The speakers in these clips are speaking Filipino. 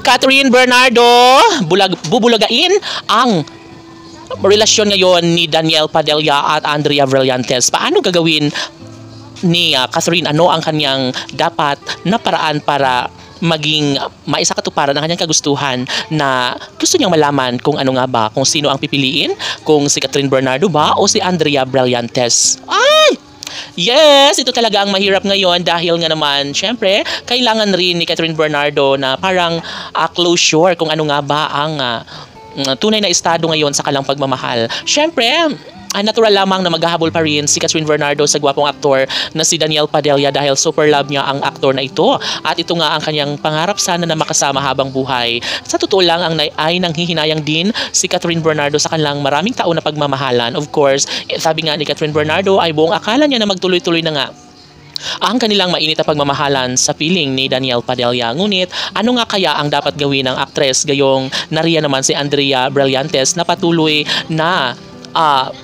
Catherine Bernardo, bubulagain ang relasyon ngayon ni Daniel Padilla at Andrea Brillantes. Paano gagawin ni Catherine? Ano ang kanyang dapat na paraan para maging maisakatuparan ang kanyang kagustuhan na gusto niyang malaman kung ano nga ba, kung sino ang pipiliin, kung si Catherine Bernardo ba o si Andrea Brillantes. Ay! Yes, ito talaga ang mahirap ngayon dahil nga naman, syempre, kailangan rin ni Catherine Bernardo na parang closure kung ano nga ba ang tunay na estado ngayon sa kanilang pagmamahal. Syempre, natural lamang na maghahabol pa rin si Catherine Bernardo sa gwapong aktor na si Daniel Padilla dahil super love niya ang aktor na ito. At ito nga ang kanyang pangarap sana na makasama habang buhay. Sa totoo lang, ay nanghihinayang din si Catherine Bernardo sa kanilang maraming taon na pagmamahalan. Of course, sabi nga ni Catherine Bernardo ay buong akala niya na magtuloy-tuloy na nga ang kanilang mainit na pagmamahalan sa piling ni Daniel Padilla. Ngunit, ano nga kaya ang dapat gawin ng aktres gayong nariyan naman si Andrea Brillantes na patuloy na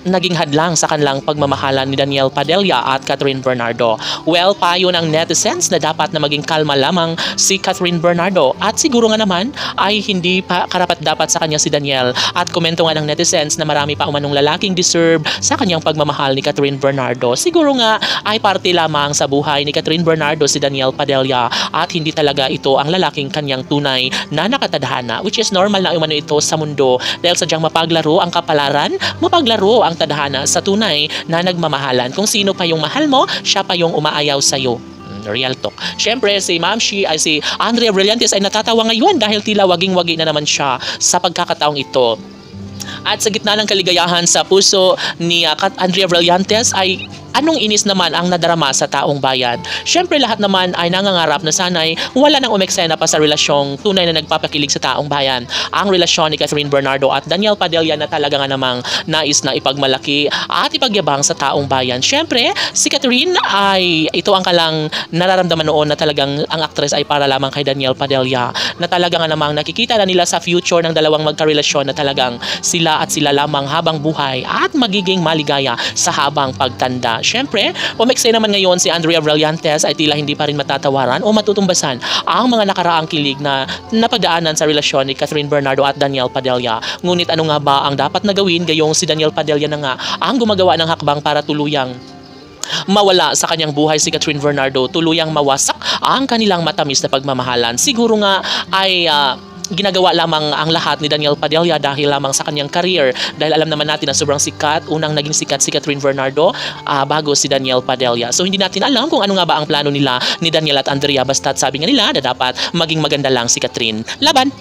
naging hadlang sa kanilang pagmamahalan ni Daniel Padilla at Catherine Bernardo? Well, payo ng netizens na dapat na maging kalma lamang si Catherine Bernardo at siguro nga naman ay hindi pa karapat-dapat sa kanya si Daniel. At komento nga ng netizens na marami pa umanong lalaking deserve sa kanyang pagmamahal ni Catherine Bernardo. Siguro nga ay parte lamang sa buhay ni Catherine Bernardo si Daniel Padilla at hindi talaga ito ang lalaking kanyang tunay na nakatadhana, which is normal na umano ito sa mundo dahil sadyang mapaglaro ang kapalaran, mapaglaro ang tadhana sa tunay na nagmamahalan. Kung sino pa yung mahal mo, siya pa yung umaayaw sa'yo. Real talk. Siyempre, si si Andrea Brillantes ay natatawa ngayon dahil tila waging-wagi na naman siya sa pagkakataong ito. At sa gitna ng kaligayahan sa puso ni Andrea Brillantes ay anong inis naman ang nadarama sa taong bayan? Siyempre lahat naman ay nangangarap na sana'y wala nang umeksena pa sa relasyong tunay na nagpapakilig sa taong bayan. Ang relasyon ni Catherine Bernardo at Daniel Padilla na talaga nga namang nais na ipagmalaki at ipagyabang sa taong bayan. Siyempre, si Catherine ay ito ang kalang nararamdaman noon na talagang ang aktres ay para lamang kay Daniel Padilla, na talaga nga namang nakikita na nila sa future ng dalawang magkarelasyon na talagang sila at sila lamang habang buhay at magiging maligaya sa habang pagtanda. Siyempre, umeksena naman ngayon si Andrea Brillantes ay tila hindi pa rin matatawaran o matutumbasan ang mga nakaraang kilig na napagdaanan sa relasyon ni Catherine Bernardo at Daniel Padilla. Ngunit ano nga ba ang dapat na gawin gayong si Daniel Padilla na nga ang gumagawa ng hakbang para tuluyang mawala sa kanyang buhay si Catherine Bernardo, tuluyang mawasak ang kanilang matamis na pagmamahalan? Siguro nga ay ginagawa lamang ang lahat ni Daniel Padilla dahil lamang sa kanyang career, dahil alam naman natin na sobrang sikat, unang naging sikat si Catherine Bernardo bago si Daniel Padilla. So hindi natin alam kung ano nga ba ang plano nila ni Daniel at Andrea, basta't sabi nga nila na dapat maging maganda lang si Catherine. Laban!